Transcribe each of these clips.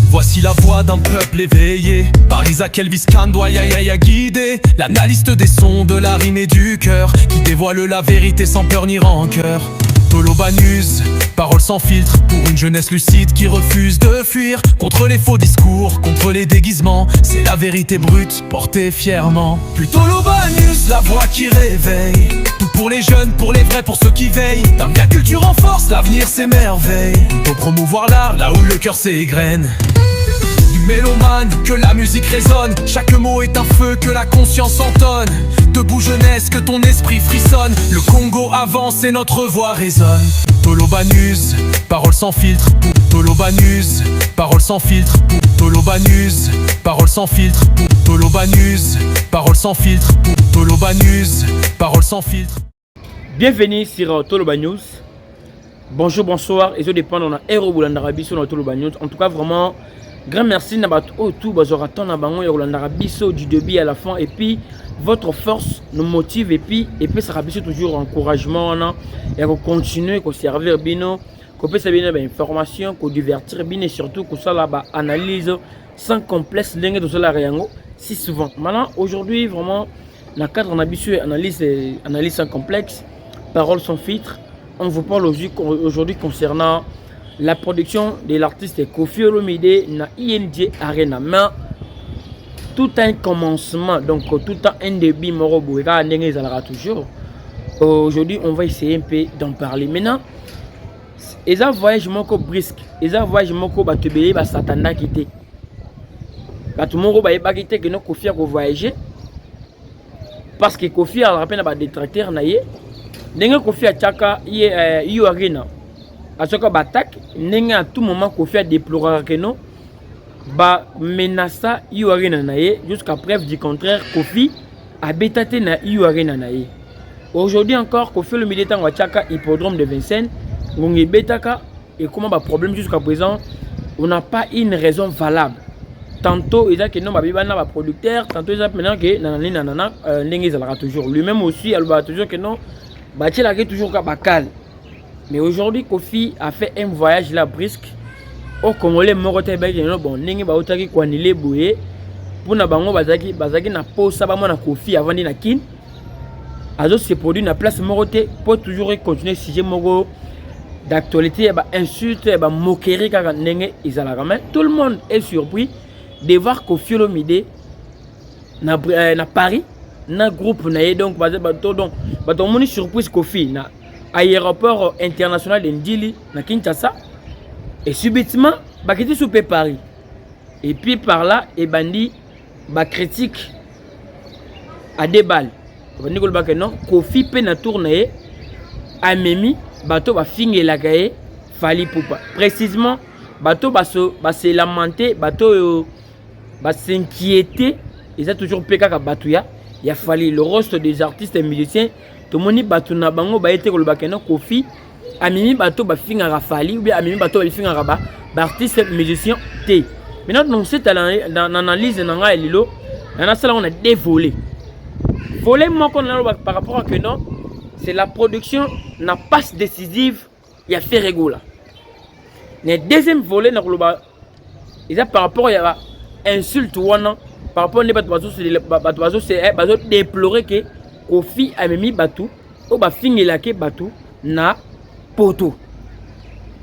Voici la voix d'un peuple éveillé par Isaac Elvis Kandoya guidé. L'analyste des sons, de la rime et du cœur, qui dévoile la vérité sans peur ni rancœur. Tolobanus, parole sans filtre, pour une jeunesse lucide qui refuse de fuir contre les faux discours, contre les déguisements. C'est la vérité brute, portée fièrement. Puis Tolobanus, la voix qui réveille. Tout pour les jeunes, pour les vrais, pour ceux qui veillent. D'un bien culture en force, l'avenir s'émerveille. Pour promouvoir l'art, là où le cœur s'égrène. Mélomane, que la musique résonne. Chaque mot est un feu, que la conscience entonne. Debout jeunesse, que ton esprit frissonne. Le Congo avance et notre voix résonne. Tolobanus, parole sans filtre. Tolobanus, parole sans filtre. Tolobanus, parole sans filtre. Tolobanus, parole sans filtre. Tolobanus, parole sans filtre. Bienvenue sur Tolobanus. Bonjour, bonsoir. Et je dépend dans la Héros Boulandarabi sur Tolobanus. En tout cas, vraiment, grand merci à tout du début à la fin. Et puis, votre force nous motive. Et puis ça rabisse toujours encouragement. Et à continuer, à servir bien, qu'on peut savoir des informations, qu'on divertir bien et surtout qu'on soit là analyse sans complexe l'un de cela si souvent. Maintenant, aujourd'hui, vraiment, dans le cadre de analyse sans complexe, parole sans filtre, on vous parle aujourd'hui concernant la production de l'artiste Koffi Olomide na ING Arena. Mais tout un commencement, donc tout un début, toujours. Aujourd'hui, on va essayer un peu d'en parler. Maintenant, ils ont voyage moko brisque, ils ont voyage moko batubeli ba satanda quitté. Tout le monde va quitter que nos Koffi a voyager parce que Koffi a rappelé na détracteur naie. Nenga Koffi a chaka ING Arena. À ce que batak nenga à tout moment Koffi a déploré que non ba menaça Arena naie jusqu'à preuve du contraire. Koffi a bétaté na Arena naie. Aujourd'hui encore Koffi le militant wa chaka hippodrome de Vincennes ngongi betaka et comment ba problème jusqu'à présent on n'a pas une raison valable. Tantôt ils a que non ba bibana ba producteur, tantôt ils a maintenant que nanana nengi zalera toujours lui-même aussi elle va toujours que non ba tela que toujours ka bakal. Mais aujourd'hui, Koffi a fait un voyage là brisque au Congolais Morote Belgique. Bon, n'engi ba otaki kwanile boye pour na bango bazaki na posa ba mona Koffi avant de na kin. Azo se produit na place Morote pour toujours continuer sujet moko d'actualité ba insulte ba moquerie kaka n'engi izalaka. Mais tout le monde est surpris de voir Koffi Olomide na Paris na groupe na donc donc moni surprise Koffi na aéroport international de Ndili na Kinshasa et subitement bakiti sous Paris et puis par là et bandi ba critique à des balles bandi ko ba non Koffi pe na tourner amemi bato ba fingela kae fali poupa précisément bato ba se lamenter bato ba s'inquiéter ils ont toujours peka ka batuya il a fallu le reste des artistes et musiciens. Tout le monde batu na bango ba été kolobaka no Koffi amimi bato ba finga rafali ou bien amimi bato ba finga raba ba artiste musicien té. Maintenant dans cette analyse nanga elilo na sala on a deux volets. Volet moko na par rapport à que non c'est la production na passe décisive il a fait régola. Le deuxième volet na koloba il a par rapport à insulte wana par rapport à bato c'est bato déplorer que Koffi a mis batou au ba fingela ke batou na poto.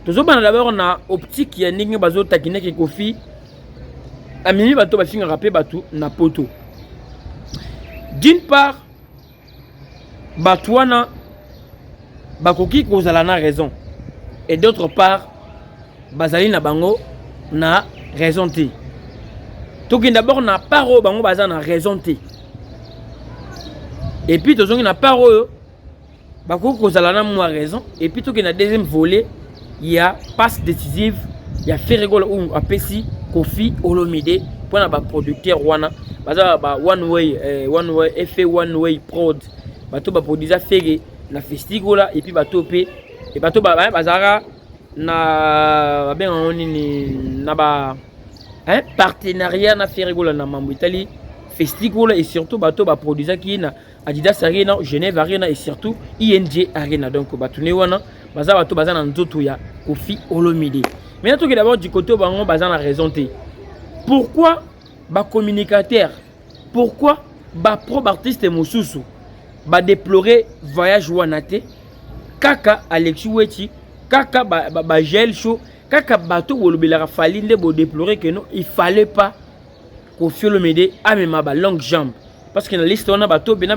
Toujours d'abord on a optique ya ningi bazo takine ke Koffi a mis batou ba fingela pe batou na poto. D'une part batouana bakoki kozala na raison et d'autre part bazali na bango na raison té. Donc d'abord na paro bango baza na raison té. Et puis tout na parole bako kozala na moi raison et puis tout na deuxième volet il y a passe décisive il y a fait rigolo ou apesi Koffi Olomide pour na ba producteur wana baza ba one way effet one way prod bato ba produisa fege na festival et puis bato pe et bato ba bazara na ben on ni na ba partenariat na fait rigolo na mambo Italie festival et surtout bato ba produisa qui na Adidas Arena, Genève Arena et surtout ING Arena. Donc batune wana baza bato baza na nzoto ya Koffi Olomide. Maintenant que d'abord du côté bango bazan la raison té. Pourquoi ba communicateur, pourquoi ba pro artiste mususu ba déplorer voyage wanate kaka Alexis Weti kaka ba gel show kaka bato wolobela fali nde bo déplorer que non il fallait pas Kofi Olomide a même ba longue jambe parce que dans liste on a bato bena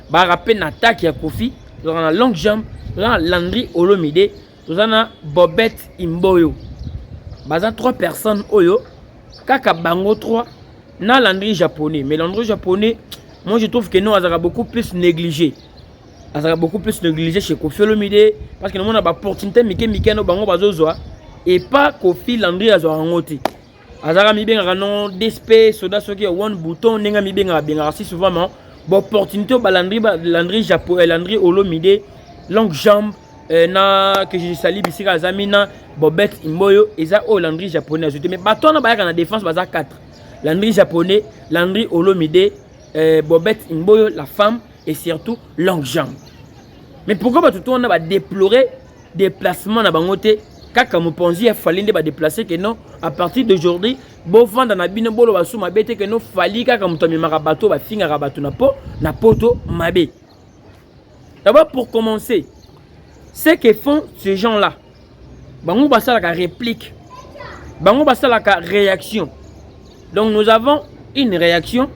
ba rappel attaque ya Kofi dans la longue jambe dans Landry Olomide dans Bobette Imboyo baza 3 personnes oyo kaka bango 3 na Landry japonais mais Landry japonais moi je trouve que non azara beaucoup plus négligé azara beaucoup plus négligé chez Kofi Olomide parce que nous on a ba opportunité mike no bango bazozoa et pas Kofi Landry azora ngoti azara mi benga non DSP soda soki one bouton nenga mi benga si souvent mais ba opportunité ba Landry japonais Landry Olomide longue jambe na que je salue bisika azamina Bobette Imboyo eza o Landry japonais ajouté mais bato na ba na défense baza 4 Landry japonais Landry Olomide Bobette Imboyo la femme et surtout longue jambe. Mais pourquoi tout on a déplorer déplacement na bangote kaka moponzi a fallu de déplacer que non à partir d'aujourd'hui bo vendre na bino bolo basu mabete que non fali kaka mutomi marabato ba finga rabato na poto mabe. D'abord pour commencer, ce que font ces gens-là. Bango basa la réplique. Bango basa la réaction. Donc nous avons une réaction.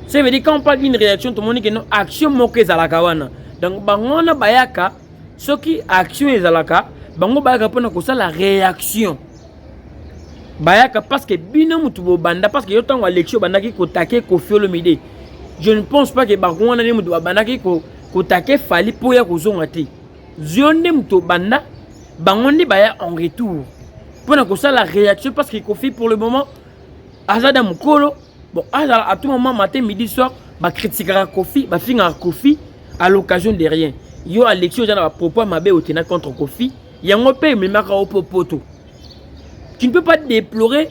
Ça veut dire quand on parle d'une réaction, tout le monde dit que non, action moke zalaka wana. Donc bango na bayaka, ce qui action ezalaka, bango bayaka pona ko la réaction. Bayaka parce que bino mutu bo banda parce que yo tango élection bandaki ko take Kofi Olomide. Je ne pense pas que bango wana mutu bandaki ko take fali pour ya kozonga te. Zionde mutu banda bango ndi baya en retour. Pona ko la réaction parce que Kofi pour le moment azada mukolo. Bon, à tout moment, matin, midi, soir, bah critiquera Kofi, bah finir Kofi à l'occasion de rien. Yo Alexis, j'en ai propos ma bé au tena contre Kofi. Il y a un peu mais marque au popoto. Tu ne peux pas déplorer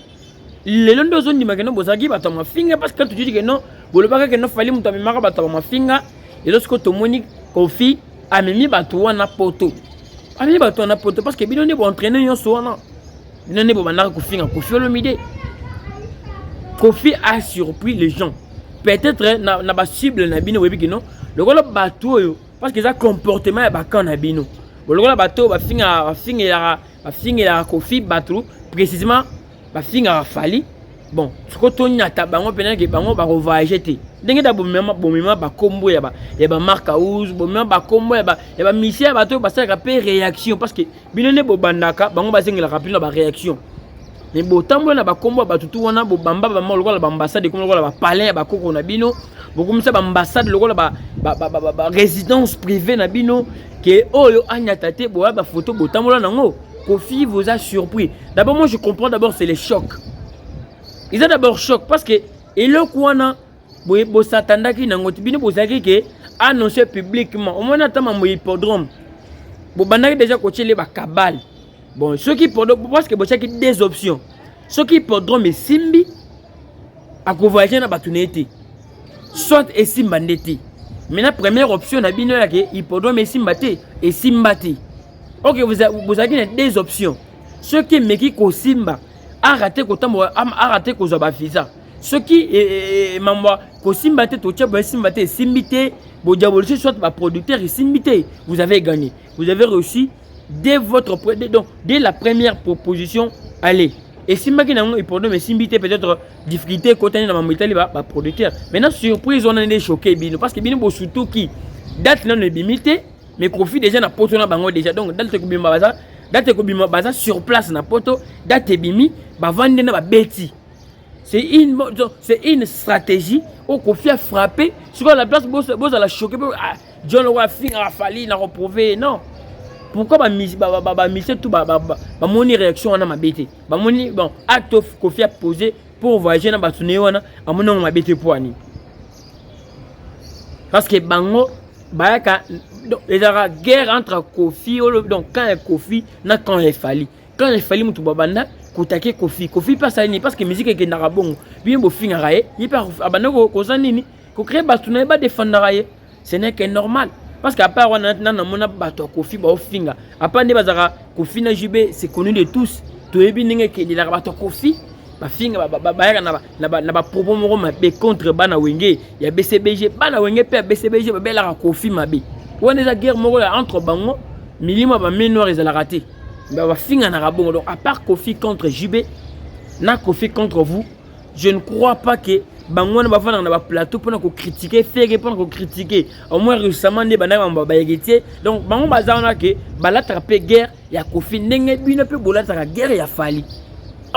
les longs de zone du magasin bozagi bah ma finger parce que quand tu dis que non, vous le pas que non fallait monter marque bah ma finger et lorsque tu monique Kofi a mis bah toi na poto. A mis bah toi na poto parce que bino ne bon entraîner yon soana. Bino ne bon na Kofi na Kofi Olomide. Kofi a surpris les gens. Peut-être na ba cible na bino webi non. Le golo bateau yo parce que ça comportement ya ba kan na bino. Le golo bateau ba finga Kofi bateau précisément ba finga fali. Bon, ce que to nyata bango pena ke bango ba voyager te. Ndenge da bomema ba combo ya ba marque house, bomema ba combo ya ba mission bateau ba ça rappel réaction parce que bino ne bo bandaka bango ba zengela rapide ba réaction. Mais bon tambo na ba kombo ba tutu wana bo bamba ba mo lokola ba ambassade comme lokola ba palais ba koko na bino bo comme ça ba ambassade lokola ba résidence privée na bino que oyo anyata te bo ba photo bo tambo la nango Kofi vous a surpris. D'abord moi je comprends d'abord c'est les chocs. Ils ont d'abord choc parce que eloko wana bo satandaki nango bino bo zaki ke annoncer publiquement au moins atama mo hippodrome bo bandaki déjà coacher les ba cabale. Bon, ceux qui peuvent parce que vous avez des options. Ceux qui peuvent mais simbi à voyager na batunete. Soit et simbandete. Maintenant première option na bino là que il peuvent mais simbate et simbate. OK, vous avez des options. Ceux qui meki ko simba a raté ko tambo a raté ko za ba visa. Ceux qui mamba ko simbate to tcha ba simbate simbite bo diaboliser soit ba producteur et simbite. Vous avez gagné. Vous avez reçu dès votre donc dès la première proposition allez et si maki nango ipodome mais simbité peut-être difficulté côté na mamita ba producteur maintenant surprise on a des choqué bino parce que bino bo surtout qui date non limité mais profit déjà na poto na bango déjà donc date ko bima baza sur place na poto date bimi ba vendre na ba beti c'est une stratégie au Kofi a frappé sur la place boss à la choquer John wa finga fali na reprouver non. Pourquoi ba mission tout ba moni réaction wana mabete ba moni bon acte Kofi a posé pour voyager na batune wana amono mabete poani parce que bango bayaka les guerre entre Kofi donc quand Kofi na quand il fallait mutu babanda kotake Kofi pas ça ni parce que musique est na bongo bien bo finga raé il pas abana ko zanini ko créer batune ba défendre raé ce n'est que normal. Parce qu'à part on a bato Kofi ba ofinga. À part ne bazara Kofi na jubé c'est connu de tous. toyebi ndenge ke dilaka bato Kofi bafinga bayaka na ba propos moko mabe contre bana wenge ya BCBG bana wenge pe ya BCBG babelaka Kofi mabe wana eza guerre moko entre bango milima ba main noire ezalaka te bafinga na bongo. Donc à part Kofi contre JB na Kofi contre vous, je ne crois pas que bango na bafana na ba plateau pour ko critiquer faire pour ko critiquer au moins récemment ne bana ba yegetier. Donc bango bazana ke balatraper guerre ya Kofi ndenge bino pe bolataka guerre ya Fally.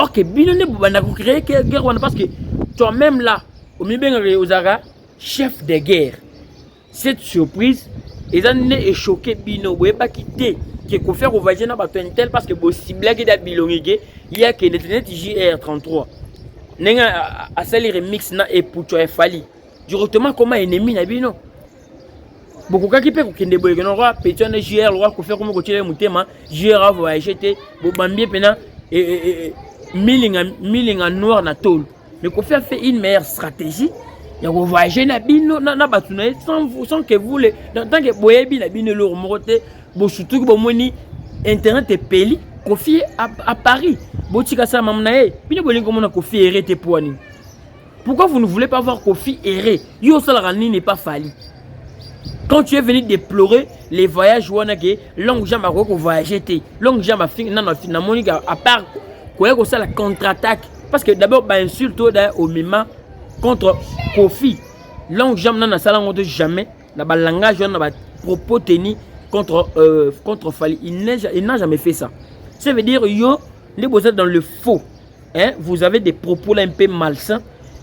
Ok, bino ne bana ko créer guerre wana parce que toi même là au mibenga ozara chef de guerre. Cette surprise est choqué bino boye pas quitter que Kofi ko vaje na bato intel parce que possible que da bilongé il y a que net JR33 nenga asali remix na epucho ya Fally directement comme ennemi na bino beaucoup kaki pe ko kende boye no roi petit na JR roi ko faire comme ko tirer mutema JR va acheter bo bambie pena milinga noir na tol mais Kofi a fait une meilleure stratégie. Il y a voyager na bino na batuna sans que vous le tant que boyebi na bino le remonter bo surtout bo moni internet est peli Kofi à Paris botika sa mamnae bino bolingo mona Kofi erré te poani. Pourquoi vous ne voulez pas voir Kofi erré? Yo sala n'est pas Fally. Quand tu es venu déplorer les voyages wana ke longue jambe ko voyager te longue jambe fin na monika à part ko ça la contre-attaque parce que d'abord ba insulte au mima contre Kofi longue jambe na sala ngoto jamais na ba langage na ba propos tenus contre Fally. Il n'a jamais fait ça. Ça veut dire yo vous êtes dans le faux, hein? Vous avez des propos là un peu malsains.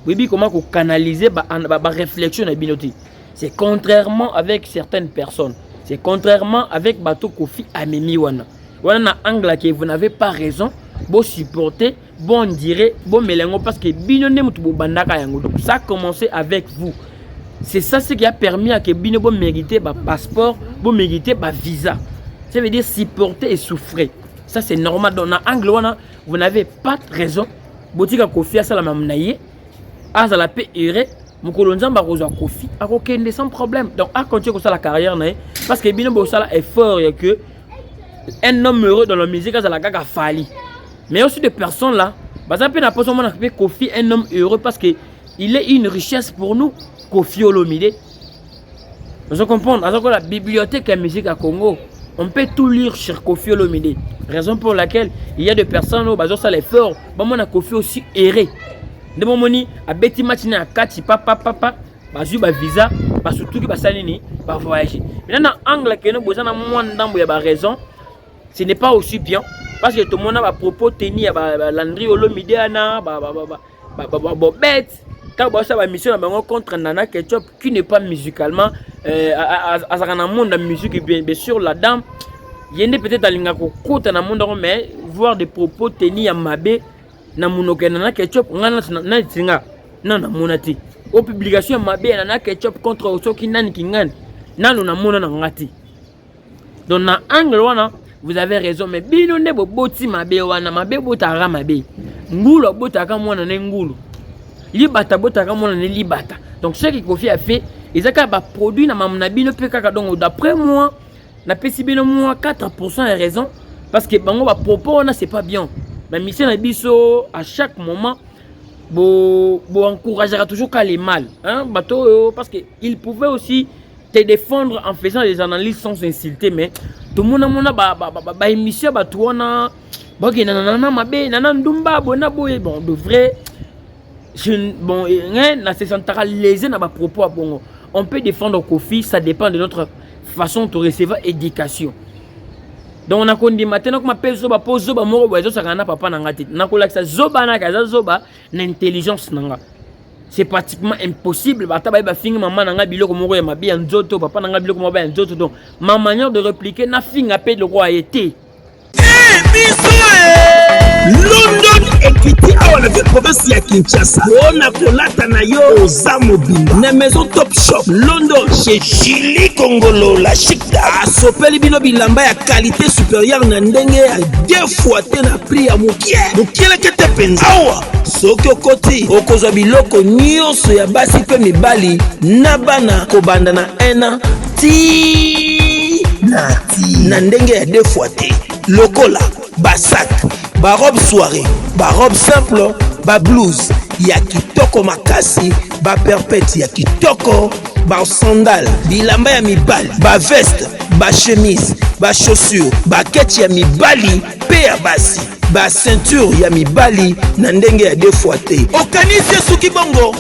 Oui, comment vous canaliser ba réflexion na binoti. C'est contrairement avec certaines personnes. C'est contrairement avec Bato Kofi Amemi wana. Wana angle que vous n'avez pas raison. Bon supporter, bon dire, bon mélange parce que bino ne mutu bandaka yango. Donc ça a commencé avec vous. C'est ça ce qui a permis à que bino bon mériter ba passeport, bon mériter ba visa. Ça veut dire supporter et souffrir. Ça c'est normal. Dans l'angle vous n'avez pas de raison. Botika Kofi ça la mamnaye. Aza la paix erré. Mukolonza baroza Kofi a aucun sans problème. Donc à continuer comme ça la carrière nae parce que bino bo sala effort et que un homme heureux dans la musique ça la gaga Fally. Mais aussi des personnes là, baza pe na poso mona pe Kofi un homme heureux parce que il est une richesse pour nous Kofi Olomide. Vous comprenez? Alors que la bibliothèque de musique à Congo, on peut tout lire sur Kofi Olomide. Raison pour laquelle il y a des personnes où bazo ça l'effort, ba mona Kofi aussi erré. De mon moni a beti matina a kati papa bazu ba visa ba surtout ki ba salini ba voyager. Maintenant angle que nous besoin na moins ndambo ya ba raison, ce n'est pas aussi bien parce que tout le monde a propos tenir ba Landry Olomide na ba bête quand ba ça ba mission na bango contre Nana Ketchup qui n'est pas musicalement azana monde de musique bien sûr la dame yende peut-être alinga ko kota na monde mais voir des propos tenir à mabe na munoke Nana Ketchup ngana na tinga na monati au publication mabe Nana Ketchup contre soki nani kingani nanu na mona na ngati. Donc na angle wana vous avez raison mais bino ne boti mabe wana mabe botara mabe ngulo botaka mwana ne ngulu libata botaka mwana ne libata. Donc ce qui Kofi a fait ils a ba produit na mamna bino pe kaka. Donc d'après moi na pesi bino moi 4% de raison parce que bango ba propos na c'est pas bien. Mais mission na biso à chaque moment bo encouragera toujours qu'à les mal hein bato parce que il pouvait aussi te défendre en faisant des analyses sans insulter mais tout le monde ba émission bato wana ba ke nana mabe nana ndumba bona boye bon de vrai bon rien na se sentara lésé na ba propos à bongo. On peut défendre Kofi, ça dépend de notre façon de recevoir éducation. Donc on a connu maintenant que ma pèse zoba pose zoba moro bozo sakana papa nanga tite na ko laksa zoba na kaza zoba na intelligence nanga. C'est pratiquement impossible bata ba fingi maman nanga biloko moro ya mabi ya nzoto papa nanga biloko moro ya nzoto. Donc ma manière de répliquer na finga pe le roi été London ekiti awa na province ya Kinshasa. Ona kolata na yo oza mobimba. Na maison Top Shop London chez Julie Kongolo la chicta. Asopeli bino bilamba ya qualité supérieure na ndenge ya 2 fois te na prix ya mukie. Mukiele kete penza. Awa soki okoti okozwa biloko nyonso ya basi pe mibali na bana kobanda na 1 an ti na ndenge ya 2 fois te. Lokola basak ba robe soirée, ba robe simple, ba blouse ya kitoko makasi, ba perpète ya kitoko, ba sandal, bilamba ya mibali, ba veste, ba chemise, ba chaussure, ba kete ya mibali, pe ya basi, ba ceinture ya mibali na ndenge ya deux fois te. Okanisi suki bongo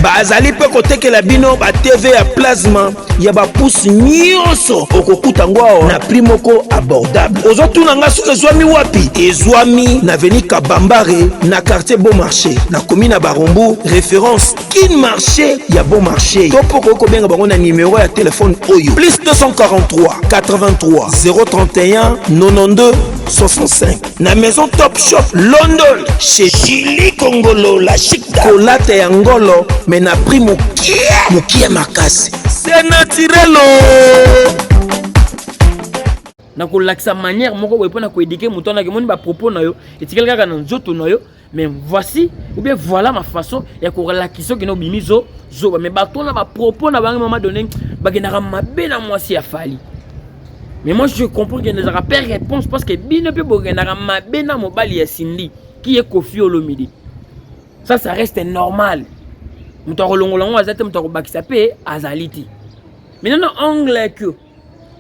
bazali pe kotekela bino ba TV ya plasma ya ba pouce nyonso okokuta ngwa na prix moko abordable. Ozotuna nga soki ezwami wapi? Ezwami na Avenue Kabambare na quartier Bon Marché na commune ya Barumbu, référence Kin Marché ya Bon Marché. Topoko kobenga bango na numéro ya téléphone oyo plus 243 83 031 92 65 na maison Top Shop London chez Chili Kongolo la Chicta kolate ya ngolo mais na prix mokie makasi. C'est naturel na kolakisa manière moko boye pona ko éduquer mutona ke moni ba propos na yo etikela kaka na nzoto na yo, mais voici ou bien voilà ma façon ya ko relaxer ke no bimizo zo mais ba tona ba propos na bangi moment donné ba genara mabe na mwasi ya fali. Mais moi je comprends qu'il n'y a pas de réponse parce que bino pe bo genara mabe na mobali ya Cindy qui est Koffi Olomide. Ça reste normal. Mutaro longolongo azate mutaro bakisa pe azaliti. Maintenant angle que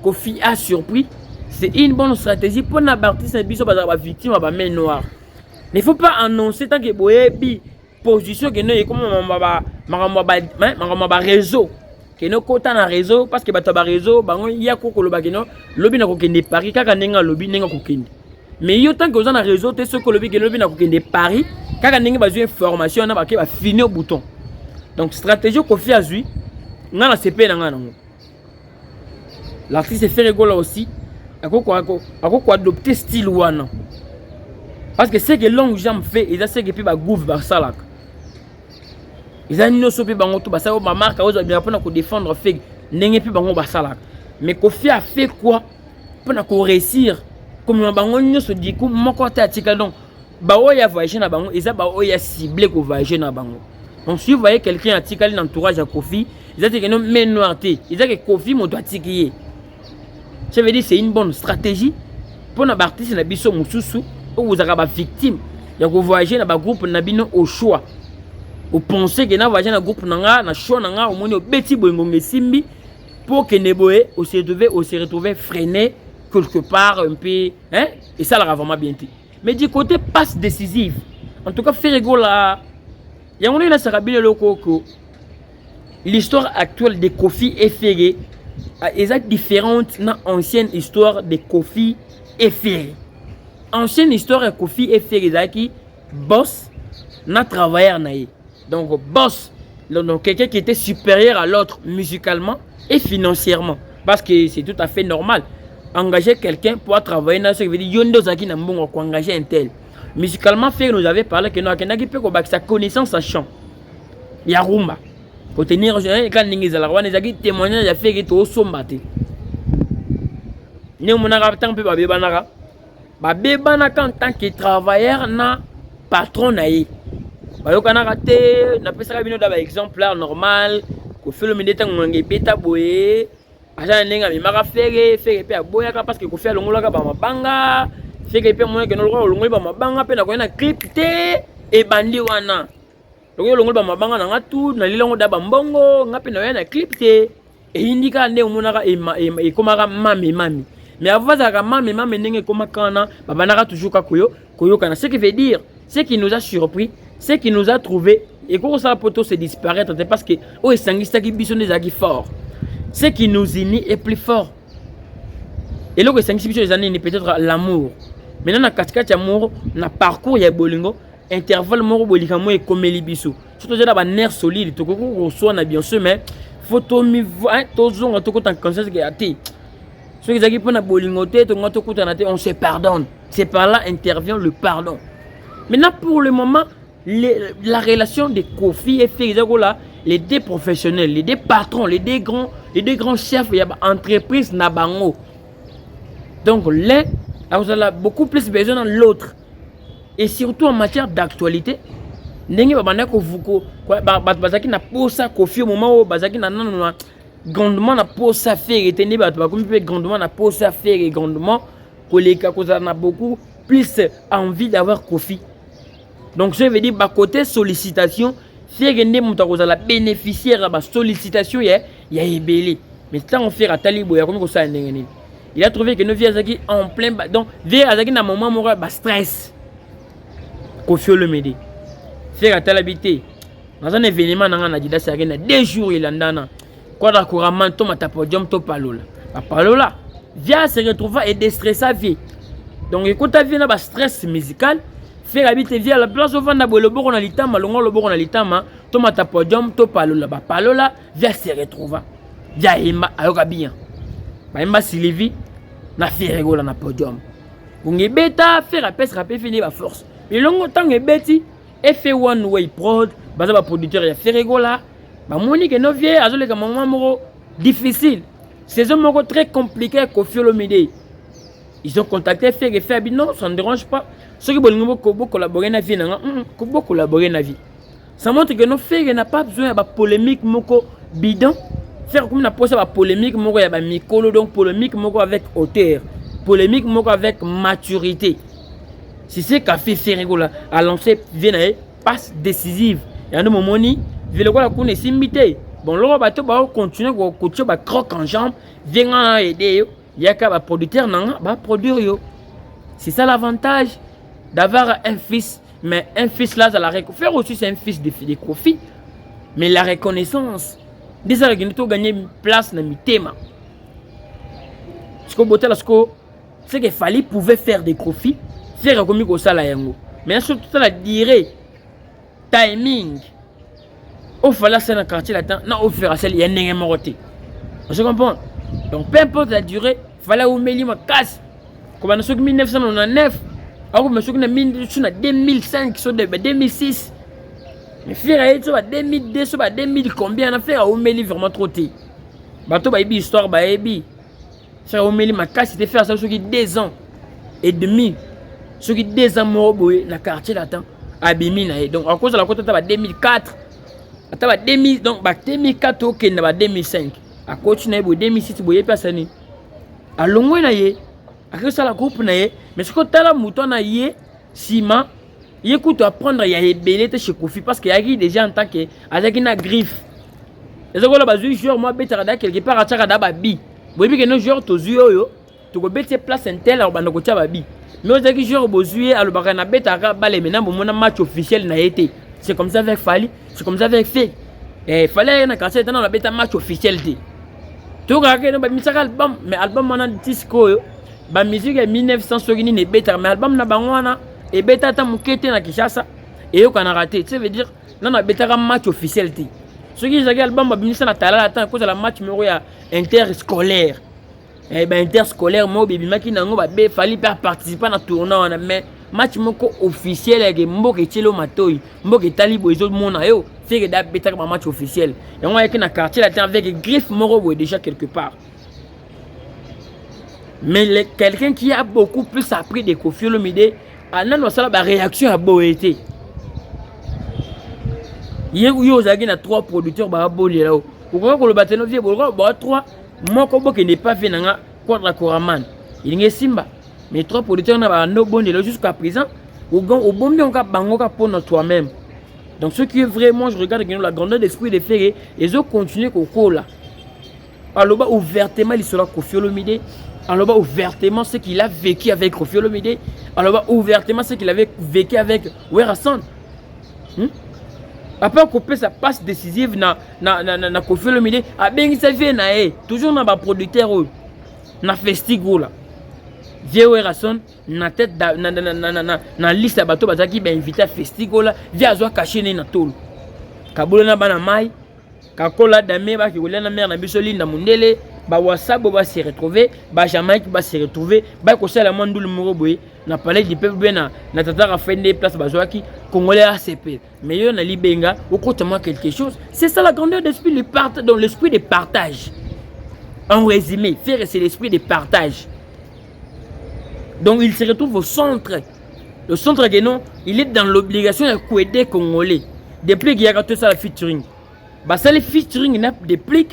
Koffi a surpris, c'est une bonne stratégie pour n'abartir ces biso ba victime ba main noire. Il ne faut pas annoncer tant que boyebi position que no comme ma réseau que no kota na réseau parce que ba réseau bango ya ko koloba que no lobi na ko kende Paris kaka nenga lobi nenga ko kende. Mais yo tant que vous en réseau te ce que lobi que lobi na ko kende Paris kaka nenga ba information na ba ke ba finir au bouton. Donc stratégie Koffi azui nga na CP na nga nango. L'artiste fait rigolo aussi. Ako adopter style wana. Parce que c'est que long jambe fait, ils a c'est que puis ba gouv ba salak. Ils a no sopi bango to ba sa ba marque ozo bien pour na ko défendre fait ndenge puis bango ba salak. Mais Koffi a fait quoi pour na ko réussir comme bango nyoso di ku moko ta tika donc ba oya voyager na bango, ils a ba oya ciblé ko voyager na bango. Donc si vous voyez quelqu'un a tika l'entourage à Koffi, ils a dit que non mais noirté, ils a que Koffi mo doit tikier. Ça veut dire c'est une bonne stratégie pour na artiste na biso mususu ou vous avez victime. Il y a que voyager dans un groupe na bino au choix. Vous pensez que na voyager dans un groupe na choix na au moni au beti boyngongé simbi pour que neboé on se retrouver freiné quelque part un peu hein et ça la vraiment bien dit. Mais du côté passe décisive. En tout cas Ferrego là il y a on là ça rabile loko l'histoire actuelle de Koffi et Ferré est différente dans l'ancienne histoire de Koffi et Ferré. Ancienne histoire de Koffi et Ferré qui boss na travailleur naïe. Donc boss donc quelqu'un qui était supérieur à l'autre musicalement et financièrement parce que c'est tout à fait normal engager quelqu'un pour travailler dans ce qui veut dire yondo zaki na mbongo ko engager un tel. Musicalement Ferré nous avait parlé que no akena ki peut ko sa connaissance en chant. Ya rumba. Pour tenir quand ningi za la wana zaki témoignage ya Ferré to sombate. Né monaka tant pe ba bebanaka en tant que travailleur na patron naïe. Bayokana raté na pesaka bino da ba exemplaire normal ko fait le minute ngongé beta boye aja nenga mi maka Ferré pe aboyaka parce que ko fait longolaka ba mabanga Ferré pe monaka no longoli ba mabanga pe na ko na clip te e bandi wana longoli ba mabanga na ngatu na lilongo da ba mbongo ngape na na clip te e indika nde monaka e komaka mami mais avant ça mami ndenge komakana babanaka toujours kakoyo koyoka na ce qui veut dire ce qui nous a surpris ce qui nous a trouvé et comment ça peut se disparaître parce que oh sangista qui biso des agi fort ce qui nous unit est plus fort et là que sangista biso des années peut-être l'amour maintenant na katikati amour na parcours ya bolingo intervalle moko bolika mo e komeli biso surtout dans ba nerf solide to ko so na bien sûr mais faut to mi to zonga to ko tan conscience que ati ceux qui ont na bolingo te to ngato ko tan on se pardonne c'est par là intervient le pardon. Maintenant pour le moment la relation de Koffi et Ferré là les deux professionnels les deux patrons les deux grands chefs il y a entreprise na bango donc l'un a beaucoup plus besoin de l'autre et surtout en matière d'actualité ndenge babanda ko vuko bazaki na posa Koffi au moment où bazaki na grandement na posa Ferré teni bato bakomi pe grandement na posa Ferré grandement koleka kozala na beaucoup plus envie d'avoir Kofi. Donc je veux dire, bah, côté sollicitation, si vous avez bénéficiaire de la sollicitation, il y a ébélé. Mais tant on fait à Talibo, il a trouvé que nous viens en plein. Donc, viens à un moment où il y a stress. Kofi Olomide. Faire à Talabité. Dans un événement, on a dit que c'est 2 jours, il y a un quoi d'accord, manteau, ma podium, to palola. Palola, viens se retrouver et déstresser sa vie. Donc, écoute, tu viens à stress musical. Faire habiter via la place où on a le bon à l'itama, le bon à l'itama, tomate podium, to palola, palola, via se retrouver. Via Emma, ayoka bien. Emma Sylvie, na fait rigolo na podium. On est bêta, faire à pèse, rapper, finir la force. Mais longtemps, est bêti, et fait one way prod, basé sur producteur, il a fait rigolo. Bah, Monique et nos vieux, à ce moment difficile. C'est un moment très compliqué Kofi Olomide. Ils ont contacté Fer et Fer, non, ça ne dérange pas. Ceux qui veulent collaborer dans la vie, ils collaborer dans la vie. Ça montre que nos Fer n'a pas besoin de polémique bidon. Faire comme on a posé la polémique, il y a micro, donc polémique avec hauteur, polémique avec maturité. Si c'est qu'a fait Ferrigola à lancer une passe décisive. Il y a un moment où il y a simité. Bon, là, on va continuer à coacher, croque en jambe, vient aider. Il y a qu'un producteur qui va produire. C'est ça l'avantage d'avoir un fils. Mais un fils là, ça la faire aussi, c'est un fils de Kofi. Mais la reconnaissance, déjà, il a gagné une place dans le thème. Ce qu'il fallait pouvait faire des Kofi, faire comme ça. Mais surtout, ça la durée, timing. Il fallait faire un quartier là-dedans, non, il fallait faire un numéro. Je comprends. Donc, peu importe la durée, il fallait oublier ma casse. Comme on a 1999, on a 2005, 2006. Mais faire ça 2002, ça 2000 combien on a fait oublier vraiment trop tôt. Bateau ba histoire ba ebi. Ça oublier ma casse c'était faire ça sur 2 ans et demi. Sur 2 ans mo boy na quartier là-dedans. Abimi na. Donc à cause de la côté ta 2004. Ata 2000 donc 2004 OK na 2005. À côté na 2006 boye personne. Alongwe na ye. Après ça la groupe na ye, mais ce que tu as la mouton na ye Sima, il écoute apprendre il y a ébélé chez Kofi parce qu'il y a déjà en tant que avec une griffe. Et ça que là joueur moi betarada quelque part à tchaka babi. Vous voyez que nos joueurs to yo to go bete place intel au bando ko babi. Mais aux qui joueurs bozué à le bakana betara balé maintenant bon mon match officiel n'a été. C'est comme ça avec Fali, c'est comme ça avec Fait. Et fallait na quand c'est dans la beta match officiel té. To ga que no ba misaka album mais album mana disco yo. Ba musique est 1900 sogini ne beta mais album na bangwana et beta ta mukete na Kinshasa et yo kana raté. Ça veut dire non na beta match officiel té. Ce qui est album ba binisa na tala attend cause la match numéro ya interscolaire. Eh ben interscolaire mo bibi maki nango ba be fali faire participer na tournoi na mais match moko officiel avec mboke tchelo matoi mboke talibo ezo mona yo fait que da beta ba match officiel. Et on a que na quartier là avec griffe moro déjà quelque part. Mais quelqu'un qui a beaucoup plus appris de Kofi Olomide, a une réaction à Boété. Il y a 3 producteurs qui ont été là. Pourquoi le bâtiment vient de 3 moi, qui n'est pas fait dans le quadre Koraman. Il y a Simba. Mais 3 producteurs n'ont pas été jusqu'à présent. Au bon mieux, on a pour toi-même. Donc, ce qui est vraiment, je regarde la grandeur d'esprit de Ferré, ils ont continué au cours là. Alors, ouvertement, l'histoire de Kofi Olomide. Alors, ouvertement, ce qu'il a vécu avec Kofi Olomide. Alors, ouvertement, ce qu'il avait vécu avec Werason. Après, on coupe sa passe décisive na Kofi Olomide. A bien ça fait toujours dans les producteurs na festival là. Vieux Werason na tête na liste bateau bazaki ba invité à festival là. Via zo caché na tolo. Kabula na bana mai. Kakola dame ba ki na mer na bisoli na mundele. Ba WhatsApp va se retrouver, ba Jamaïque va se retrouver, ba ko sala mandul moro boy na palais du peuple na tata Rafael des places bazwaki congolais ACP. Mais yo na libenga au côté quelque chose. C'est ça la grandeur d'esprit le partage dans l'esprit de partage. En résumé, faire c'est l'esprit de partage. Donc il se retrouve au centre. Le centre Guénon, il est dans l'obligation de aider congolais. Depuis qu'il y a tout ça la featuring. Bah ça les featuring n'a depuis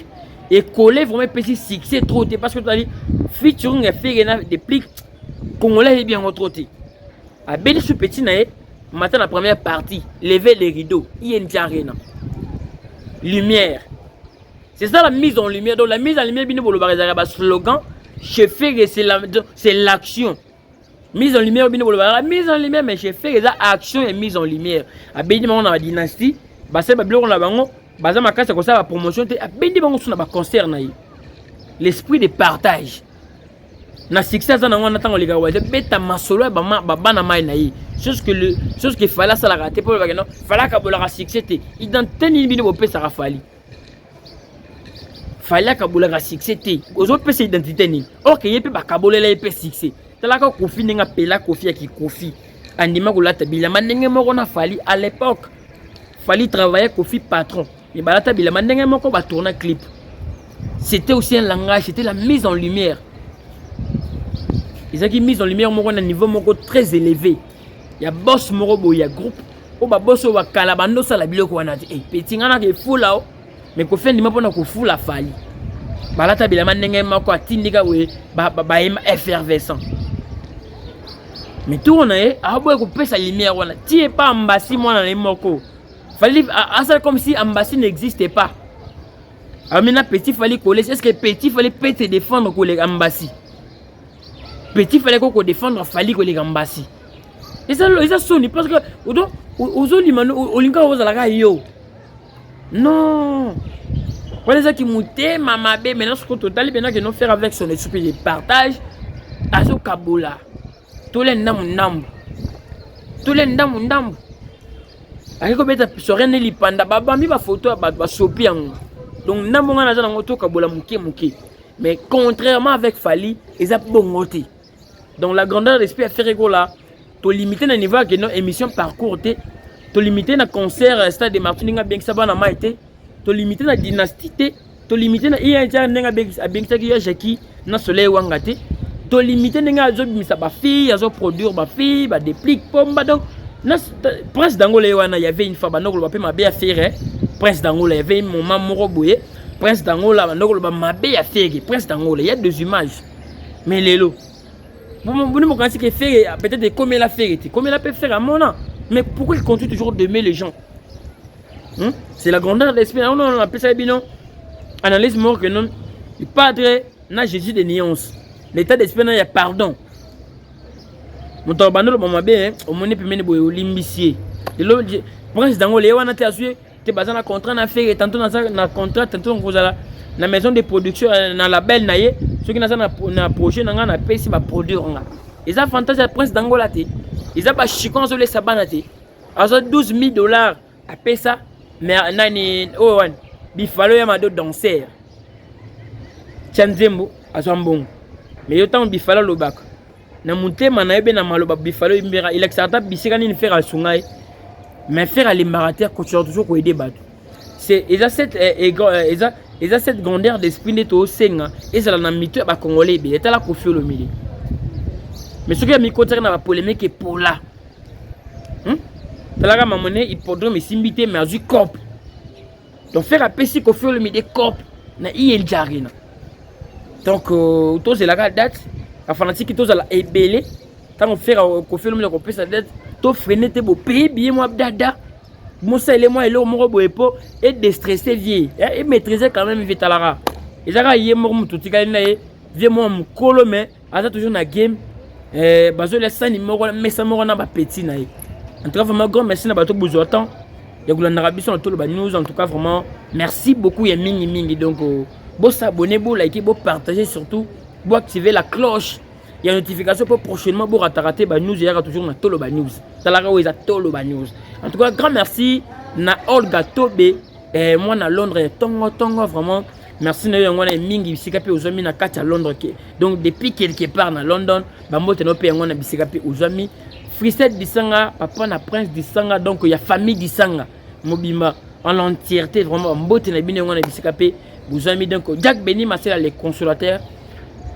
et coller vraiment petit succès trop parce que tu as dit featuring et fait des plics congolais est bien retroté A beli sous petit nae, matin la première partie, lever les rideaux, INJ lumière. C'est ça la mise en lumière. Donc la mise en lumière, bien slogan, c'est l'action. Mise en lumière, mise en lumière, mais je fais les actions et mise en lumière. A beli on a la dynastie, c'est bablo on la bango, baza ma casse comme ça la promotion, a beli bango sur na concert naï. L'esprit de partage. Na succès ça na on attend les gars ouais beta masolo ba na mai naï. Chose que fallait ça la rater pour le non, fallait que la succès identité ni bino pe ça rafali. Fallait que la succès aux autres pe identité ni. OK, yé pe ba kabolela yé pe succès. Tala ka kofi ninga pela kofi ki kofi. Andima ko lata bilama ndenge moko na fali à l'époque. Fallait travailler kofi patron. Et ba lata bilama ndenge moko ba tourner clip. C'était aussi un langage, c'était la mise en lumière. Ils ont mis en lumière à un niveau très élevé. Il y a boss morobo, il y a groupe. Oh bah boss wa kalabando ça la bilo ko wana. Eh petit ngana ke fou là. Mais ko fait ndima pona ko fou la fali. Balata bilama ndenge mako atindika we ba effervescent. Mais tout on a abo ko pesa lumière wana. Ti pas ambassi moi na moko. Fallait ça comme si ambassi n'existait pas. Alors maintenant petit fallait coller. Est-ce que petit fallait peut-être défendre ko les ambassi? Petit fallait qu'on défendre fallait que les gambassi. Et ça sonne parce que aux limano olinga ozalaka yo. Non. Voilà ça qui mouté mama bé maintenant ce que total maintenant que nous faire avec son esprit de partage azo kabola. Tous les ndam. Tous les ndam. Avec ko beta sorene lipanda baba mi ba photo ba sopi en. Donc namonga na za ngoto kabola muke. Mais contrairement avec Fali, ils ont bongoté. Donc la grandeur d'esprit a fait là, tu limiter le niveau que nos émissions parcours, tu limiter le concert stade de Martinique bien que ça va na maïté, tu limiter la dynastie, tu limiter la INJ nenga bien que ça qui a Jackie na soleil wangate, tu limiter nenga zo bimisa ba fille, azo produire ba fille, ba déplique pomba donc Prince d'Angola il y avait une fois ba noko ba pe ma bé faire Prince d'Angola il y avait un moment moroboye Prince d'Angola noko ba ma bé faire Prince d'Angola il y a deux images mais lélo vous me pensez qu'il fait peut-être comme il a fait, comme il a pu faire à mon an. Mais pourquoi il continue toujours d'aimer les gens? C'est la grandeur de l'esprit. On appelle ça bien. Analyse mort que non. Le Padre n'a Jésus de nuances. L'état d'esprit il y a pardon. Mon torbano le moment bien, au moins peut mener au limicier. De l'autre, Prince d'Angola, on a assuré que basé na contrat na faire tantôt na contrat tantôt on cause la maison de production na label naie. Ceux qui ont un projet, ils ont payé pour produire. Ils ont fantasme de Prince d'Angola. Ils ont chicon sur les sabanes. Ils ont $12,000 à payer ça. Mais il fallait un danseur. Tchanzembo, à son bon. Mais il y a un bifalo le bac. Na monté, manaïbe na maloba bifalo il accepte bisika ni faire à Sungai. Mais faire à l'embarateur continue toujours pour aider battu. C'est ils ont cette grandeur d'esprit neto au Senga et ça la mito ba congolais be eta la Koffi Olomide. Mais ce qui a mis côté na polémique est pour là. Tala ma monnaie il podro me simbité mais azu cop. Donc faire appeler si Koffi Olomide cop na IL Jarina. Donc to c'est la date la fanatique to la ebelé tant on faire Koffi Olomide ko pesa date to freiner te bo payer bien moi dada. Moussa et moi et l'homme moroboepo et déstressé vieux et maîtriser quand même vite à la et ça y est mort tout tika nae vieux moi mon colo mais à toujours na game bazo les sani moro mais ça moro na ba petit nae en tout cas vraiment grand merci na bato besoin temps ya gulanda rabiso na tolo ba news en tout cas vraiment merci beaucoup ya mingi donc bo s'abonner bo liker bo partager surtout bo activer la cloche. Il y a une notification pour prochainement pour rater ba news. Il y a toujours na tolo ba news. Talara ou tolo ba news. En tout cas, grand merci na Olga Tobe et moi na Londres tongo vraiment merci na yo ngona mingi bisika pe ozami na kati à Londres donc depuis quelque part na London ba mbote no pe ngona bisika pe ozami Frisette Disanga papa na Prince Disanga donc il y a famille Disanga mobima en entièreté vraiment mbote na bino ngona bisika pe ozami donc Jack Beni Marcel les consolateurs.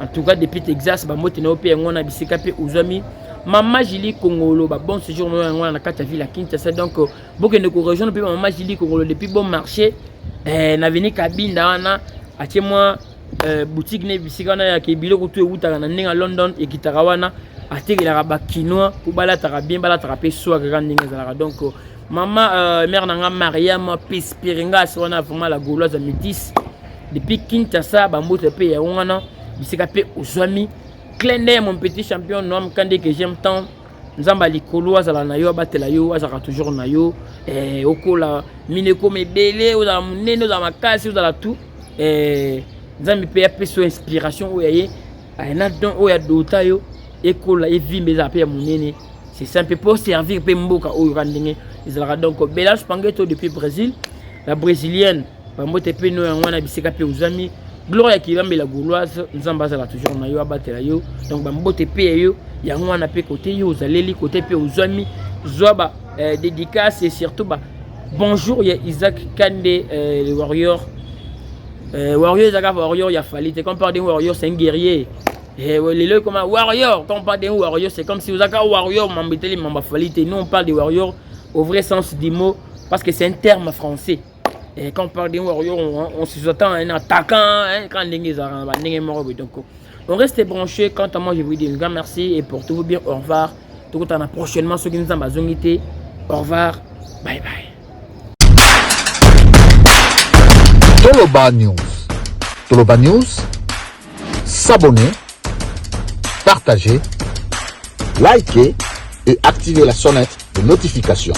En tout cas, depuis Texas, bamote na opé ngona bisika pe uzami. Maman Julie Congolo, bon séjour ngona na kata ville à Kinshasa. Donc, beaucoup de rejoindre pe Maman Julie Congolo depuis bon marché. Na veni Kabinda wana, atie moi boutique ne bisika na ya ke biloko tu euta na ndinga London et kitarawana. atekelaka ba quinoa pour balataka bien balataka pe soa ka ndenge ezalaka. Donc maman mère nanga Mariam Pispiringa sona vraiment la gauloise métisse depuis Kinshasa bambote pe ya wana bisika pe ozwami Clende mon petit champion nom kande que j'aime tant nzamba likolo azala na yo abatela yo azaka toujours na yo okola mineko mebele oza munene oza makasi oza tout nzambi pe ya peso inspiration oyaye ayena don oya dota yo ekola evimbe za pe ya munene c'est simple pour servir pe mboka oyo kandenge ezalaka. Donc Belage Pangeto depuis Brésil la brésilienne bambote pe no ngwana bisika pe ozami Gloria Kibambe la gauloise nzamba azala toujours na yo abatela yo. Donc bambote pe yo ya ngwana pe côté yo ozaleli côté pe ozami zoba dédicace et surtout bonjour ya Isaac Kande le warrior warrior Isaac warrior ya falite quand on parle de warrior c'est un guerrier les comme warrior quand on parle de warrior c'est comme si vous avez warrior m'embêter les membres falite. Nous on parle de warrior au vrai sens du mot parce que c'est un terme français. Et quand on parle d'un warrior, on se attend à un attaquant, quand donc on reste branché. Quant à moi, je vous dis un grand merci et portez-vous bien. Au revoir. Tout le monde prochainement ceux qui nous ont besoin. Au revoir. Bye bye. Toloba News. Toloba News. S'abonner, partager, liker et activer la sonnette de notification.